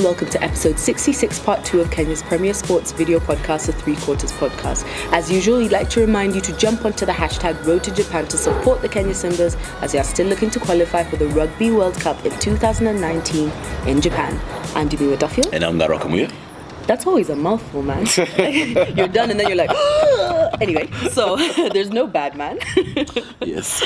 welcome to episode 66, part 2 of Kenya's premier sports video podcast, the 3 Quarters podcast. As usual, we'd like to remind you to jump onto the hashtag Road to Japan to support the Kenya Simbas as they are still looking to qualify for the Rugby World Cup in 2019 in Japan. I'm Jimmy Duffield. And I'm Ngaro Kamuya. That's always a mouthful, man. You're done and then you're like, anyway, so there's no bad man. Yes.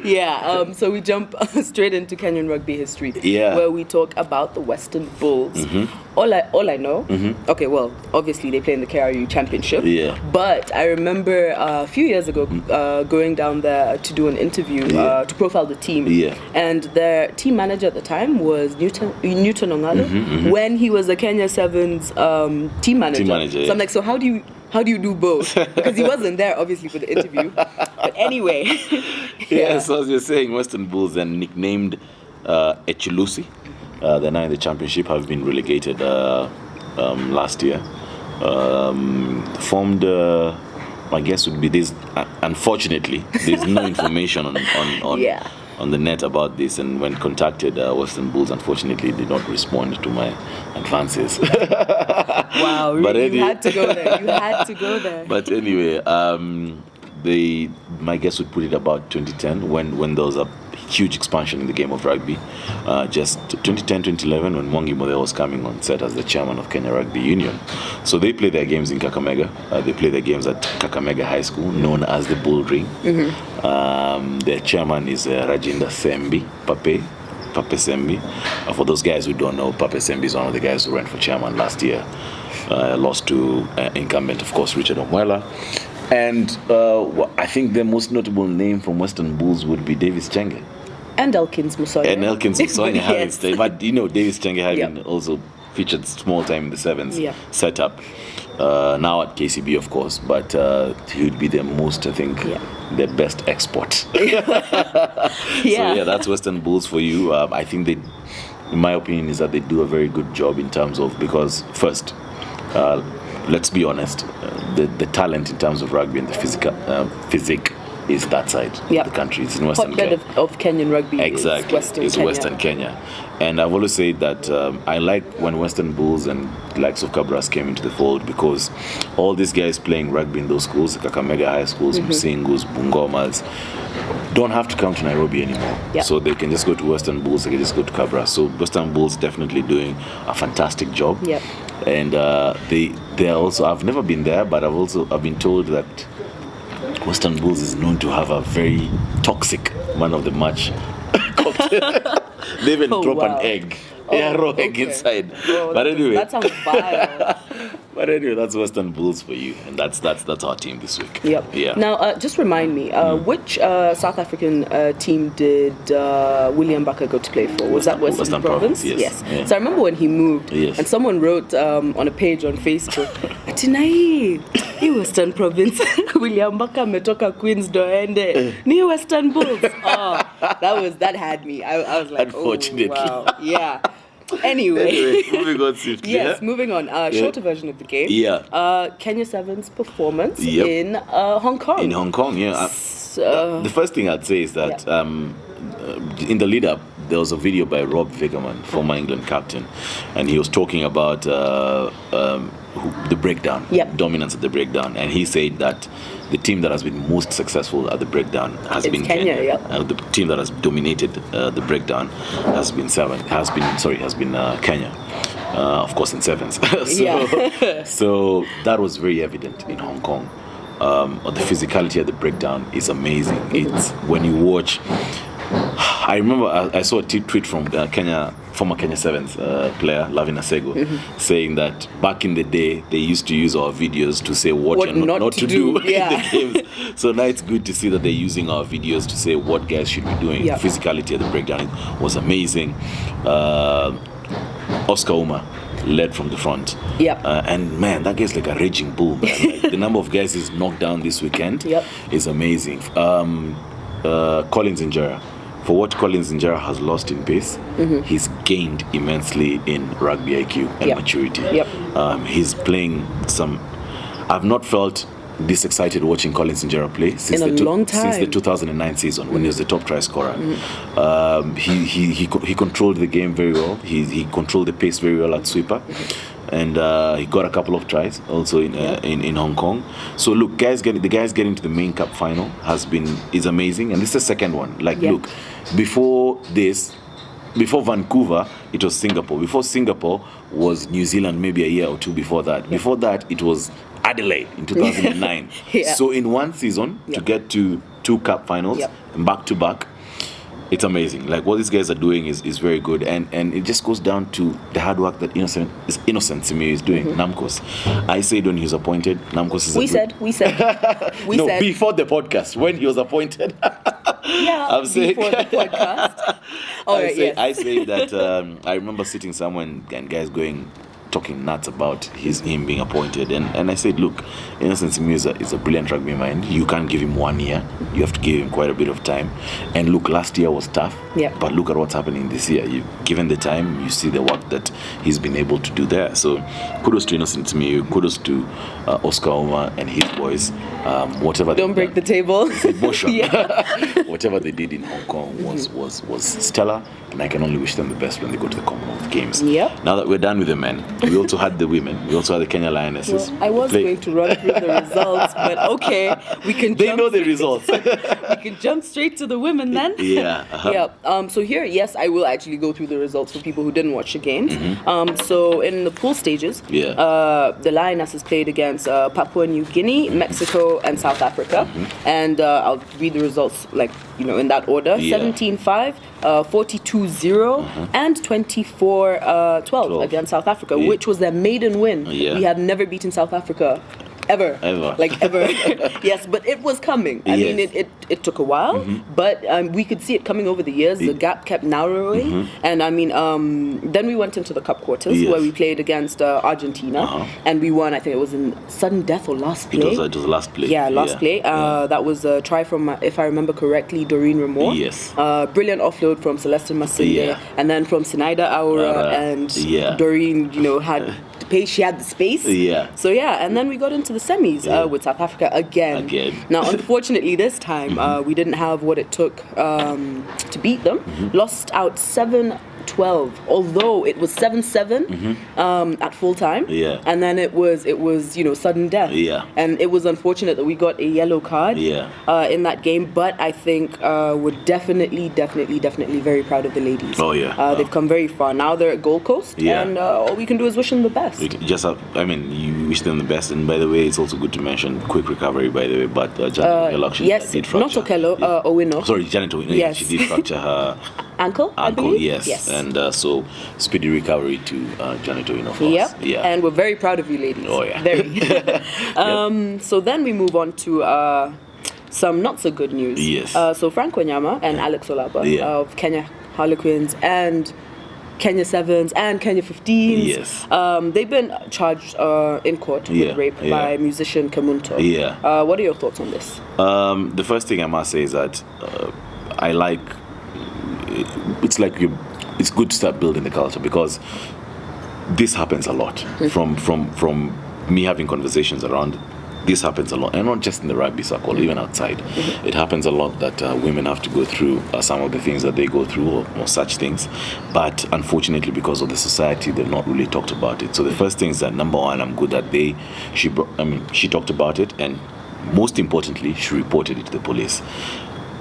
Yeah, so we jump straight into Kenyan rugby history, where we talk about the Western Bulls. Mm-hmm. All I know, okay, well, obviously they play in the KRU Championship, but I remember a few years ago going down there to do an interview to profile the team, and their team manager at the time was Newton Ongalo, when he was the Kenya Sevens team manager. So I'm like, so how do you do both? Because he wasn't there, obviously, for the interview. But anyway. So as you're saying, Western Bulls then nicknamed Echilusi. They're now in the championship, have been relegated last year. Formed, my guess would be this. Unfortunately, there's no information on the net about this, and when contacted, Western Bulls unfortunately did not respond to my advances. Wow, but you had to go there. But anyway, my guess would put it about 2010 when there was a huge expansion in the game of rugby. Just 2010, 2011 when Mwangi Model was coming on set as the chairman of Kenya Rugby Union. So they play their games in Kakamega. They play their games at Kakamega High School, known as the Bull Ring. Their chairman is Rajinda Sembi, Pape Sembi. For those guys who don't know, Pape Sembi is one of the guys who ran for chairman last year. Lost to incumbent, of course, Richard Omwela. And I think the most notable name from Western Bulls would be Davis Chenge. And Elkins Musonya. Having stayed. But Davis Chenge having also featured small time in the sevens setup. Now at KCB, of course, but he would be the most, I think, the best export. So that's Western Bulls for you. I think they, in my opinion, is that they do a very good job in terms of, because first, let's be honest, the talent in terms of rugby and the physique is that side of the country. It's in Western Kenya. Hotbed of Kenyan rugby is Western Kenya. And I've always said that I like when Western Bulls and the likes of Cabras came into the fold, because all these guys playing rugby in those schools, Kakamega High Schools, Msingus, Bungomas, don't have to come to Nairobi anymore. So they can just go to Western Bulls, they can just go to Cabras. So Western Bulls definitely doing a fantastic job. And they are also, I've never been there, but I've been told that Western Bulls is known to have a very toxic man of the match cocktail. They even drop an egg. Raw egg inside. But anyway. That sounds vile. But anyway, that's Western Bulls for you. And that's our team this week. Now, just remind me, which South African team did William Baka go to play for? Was that Western Province? Yes. So I remember when he moved, and someone wrote on a page on Facebook, Atinai, ni Western Province. William Baka metoka Queens doende. Ni Western Bulls. That had me. I was like, unfortunately. Oh, wow. Yeah. Anyway, moving on swiftly. Moving on. Shorter version of the game. Kenya Sevens performance in Hong Kong. In Hong Kong, the first thing I'd say is that in the lead up, there was a video by Rob Vigerman, former England captain, and he was talking about the breakdown, dominance of the breakdown, and he said that the team that has been most successful at the breakdown has been Kenya. The team that has dominated the breakdown has been Kenya. Of course, in sevens. So that was very evident in Hong Kong. The physicality of the breakdown is amazing. It's when you watch. I remember I saw a tweet from former Kenya Sevens player Lavin Asego saying that back in the day they used to use our videos to say what you're not to do in the games. So now it's good to see that they're using our videos to say what guys should be doing. The physicality of the breakdown was amazing. Oscar Uma led from the front. And man, that guy's like a raging bull. Like, the number of guys he's knocked down this weekend is amazing. Collins Injera. For what Collins Injera has lost in pace, he's gained immensely in rugby IQ and maturity. He's playing some. I've not felt this excited watching Colin Sinjera play since long time. Since the 2009 season when he was the top try scorer. He controlled the game very well. He controlled the pace very well at sweeper. And he got a couple of tries also in Hong Kong. So look, the guys getting to the main cup final is amazing, and this is the second one. Look, before Vancouver, it was Singapore. Before Singapore was New Zealand, maybe a year or two before that. Before that, it was Adelaide in 2009. So in one season to get to 2 cup finals and back to back. It's amazing. Like what these guys are doing is very good, and it just goes down to the hard work that Innocent Simi is doing. Namkos, I said when he was appointed, Namkos is. We said. Before the podcast when he was appointed. I'm saying before the podcast. I say that I remember sitting somewhere and guys talking nuts about him being appointed, and I said, look, Innocent Simi is a brilliant rugby mind. You can't give him 1 year. You have to give him quite a bit of time. And look, last year was tough, but look at what's happening this year. Given the time, you see the work that he's been able to do there. So kudos to Innocent Simi, kudos to Oscar Oma and his boys. Whatever don't break the table. Whatever they did in Hong Kong was stellar, and I can only wish them the best when they go to the Commonwealth Games. Now that we're done with the men, we also had the women. We also had the Kenya Lionesses. Well, I was going to run through the results, but okay, we can. They know the results. We can jump straight to the women then. So here, yes, I will actually go through the results for people who didn't watch the games. So in the pool stages, the Lionesses played against Papua New Guinea, Mexico, and South Africa. And I'll read the results in that order: 17-5. 42-0 and 24-12 against South Africa, which was their maiden win. We had never beaten South Africa ever. Yes, but it was coming. I mean, it took a while, but we could see it coming over the years. The gap kept narrowing, and I mean, then we went into the cup quarters where we played against Argentina, and we won. I think it was in sudden death or last play. It was last play. Last play. That was a try from, if I remember correctly, Doreen Ramore. Brilliant offload from Celeste Masinde, and then from Sinaida Aura, and Doreen, had pace, she had the space. So and then we got into the semis with South Africa again. Now, unfortunately, this time we didn't have what it took to beat them. Lost out 7-12, although it was 7-7 at full time. And then it was sudden death. And it was unfortunate that we got a yellow card in that game. But I think we're definitely very proud of the ladies. They've come very far. Now they're at Gold Coast, and all we can do is wish them the best. You wish them the best. And by the way, it's also good to mention quick recovery. By the way, but Janet did fracture. Not Okello, Owino. Sorry, Janet Owino. Yes. She did fracture her ankle. I believe. Yes. And so speedy recovery to Janet Owino for us. And we're very proud of you, ladies. Very. So then we move on to some not so good news. So Frank Wanyama and Alex Olaba of Kenya Harlequins and Kenya Sevens and Kenya 15s. They've been charged in court with rape by musician Kamunto. What are your thoughts on this? The first thing I must say is that it's good to start building the culture, because this happens a lot. From me having conversations around it, this happens a lot, and not just in the rugby circle, even outside. It happens a lot that women have to go through some of the things that they go through, or such things. But unfortunately, because of the society, they've not really talked about it. So the first thing is that, number one, I'm good that she talked about it, and most importantly, she reported it to the police.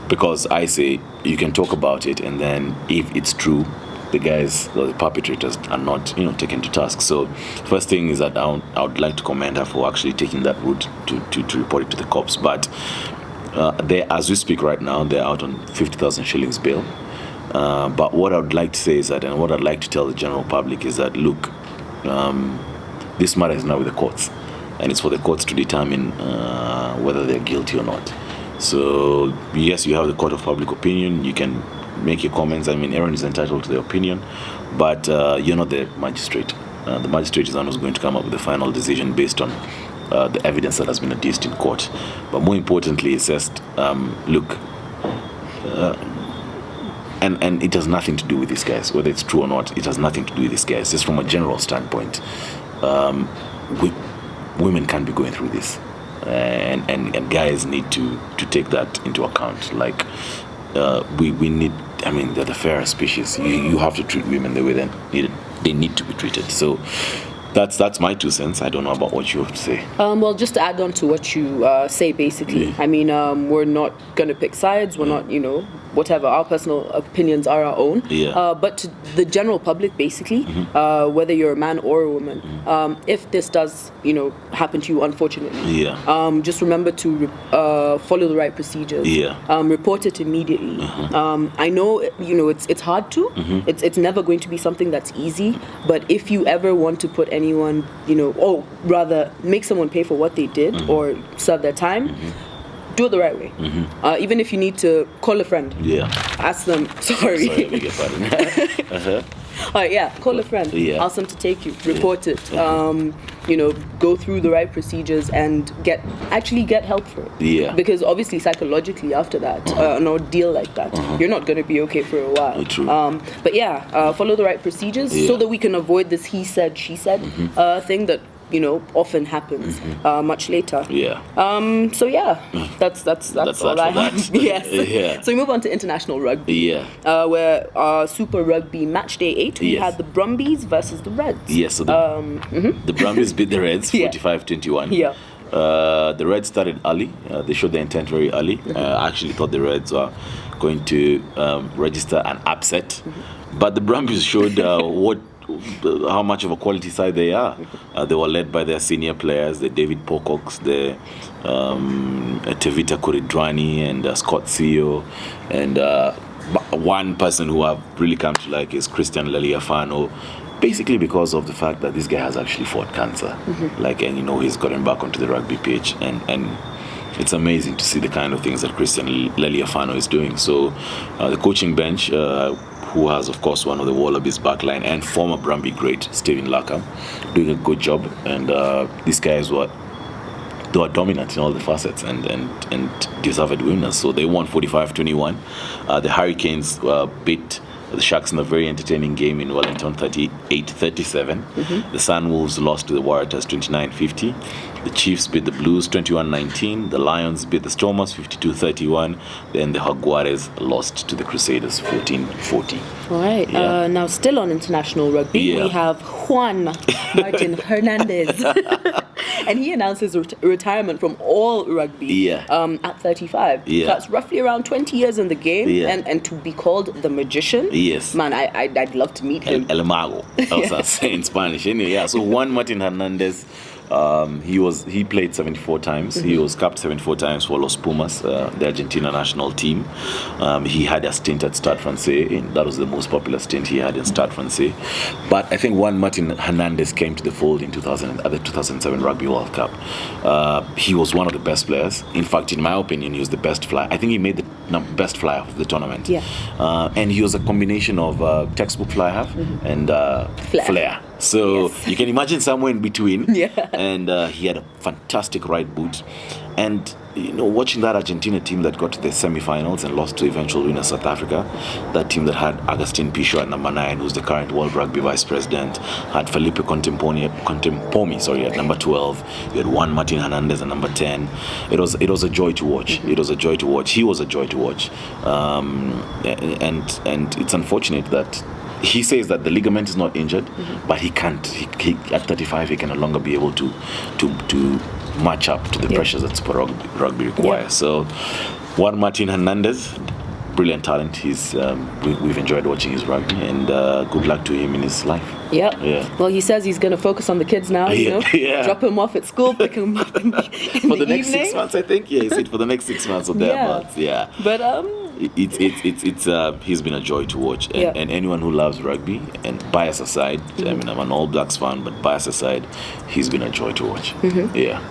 Because I say you can talk about it, and then if it's true, the perpetrators are not, taken to task. So first thing is that I would like to commend her for actually taking that route to report it to the cops. But as we speak right now, they're out on 50,000 shillings bail. But what I would like to say is that, and what I'd like to tell the general public is that, look, this matter is now with the courts, and it's for the courts to determine whether they're guilty or not. So yes, you have the court of public opinion. You can make your comments. I mean, everyone is entitled to their opinion, but you're not the magistrate. The magistrate is the one who's going to come up with the final decision based on the evidence that has been adduced in court. But more importantly, it says, look, and it has nothing to do with these guys, whether it's true or not. It has nothing to do with these guys. Just from a general standpoint, women can't be going through this. and guys need to take that into account. Like we need. I mean, they're the fairest species. You have to treat women the way they need to be treated. So that's my 2 cents. I don't know about what you have to say. Well, just to add on to what you say, basically, I mean, we're not going to pick sides. We're not, whatever. Our personal opinions are our own. But to the general public, basically, whether you're a man or a woman, if this does, happen to you, unfortunately, just remember to follow the right procedures. Report it immediately. I know, it's hard to. It's never going to be something that's easy. But if you ever want to put anyone, or rather make someone pay for what they did or serve their time, do it the right way. Even if you need to call a friend. Ask them, sorry. I beg your pardon. All right, call a friend. Ask them to take you. Report it. Go through the right procedures and get help for it. Because obviously psychologically after that, an ordeal like that, you're not going to be okay for a while. True. But follow the right procedures so that we can avoid this he said, she said thing that often happens much later. That's all I have. Yes. So we move on to international rugby. Where Super Rugby match day 8, we had the Brumbies versus the Reds. So the Brumbies beat the Reds 45-21. The Reds started early. They showed their intent very early. I actually thought the Reds were going to register an upset, but the Brumbies showed how much of a quality side they are. They were led by their senior players, the David Pocox, the Tevita Kuridrani, and Scott Seo, and one person who I've really come to like is Christian Leliafano, basically because of the fact that this guy has actually fought cancer. And he's gotten back onto the rugby pitch, and it's amazing to see the kind of things that Christian Leliafano is doing. So the coaching bench, who has, of course, one of the Wallabies backline and former Brumby great, Stephen Laka, doing a good job. And these guys were dominant in all the facets and deserved winners. So they won 45-21. The Hurricanes beat the Sharks in a very entertaining game in Wellington, 38-37. The Sunwolves lost to the Waratahs 29-50. The Chiefs beat the Blues 21-19. The Lions beat the Stormers 52-31. Then the Jaguares lost to the Crusaders 14-40. All right. Now, still on international rugby, we have Juan Martin Hernandez. And he announced his retirement from all rugby at 35. That's roughly around 20 years in the game. And to be called the magician, man, I'd love to meet him. El Mago, as I say in Spanish. Anyway, so Juan Martin Hernandez, he played 74 times. He was capped 74 times for Los Pumas, the Argentina national team. He had a stint at Stade Francais, and that was the most popular stint he had in Stade Francais. But I think Juan Martin Hernandez came to the fold in 2000 at the 2007 Rugby World Cup. He was one of the best players. In fact, in my opinion, he was the best flyer. I think he made the best flyer of the tournament. And he was a combination of textbook fly half and flair. So you can imagine somewhere in between. And he had a fantastic right boot. And watching that Argentina team that got to the semi-finals and lost to eventual winner South Africa, that team that had Agustin Pichot at number 9, who's the current World Rugby Vice President, had Felipe Contempomi at number 12. You had Juan Martin Hernandez at number 10. It was a joy to watch. It was a joy to watch. He was a joy to watch. And it's unfortunate that he says that the ligament is not injured, but he can't. He at 35, he can no longer be able to match up to the pressures that Super Rugby requires. So, Juan Martin Hernandez, brilliant talent. He's we've enjoyed watching his rugby, and good luck to him in his life. Well, he says he's going to focus on the kids now. Drop him off at school, pick him up in the for the next evening. 6 months. I think. He said for the next 6 months or thereabouts. But it's he's been a joy to watch, and anyone who loves rugby, and bias aside, I mean, I'm an All Blacks fan, but bias aside, he's been a joy to watch.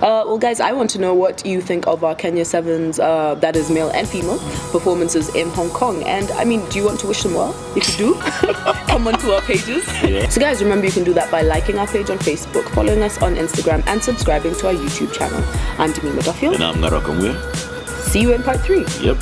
Well, guys, I want to know what you think of our Kenya Sevens, that is male and female, performances in Hong Kong. And I mean, do you want to wish them well? If you do, come onto our pages. So guys, remember you can do that by liking our page on Facebook, following us on Instagram, and subscribing to our YouTube channel. I'm Demi Duffield. And I'm Narakamwe. See you in part 3. Yep.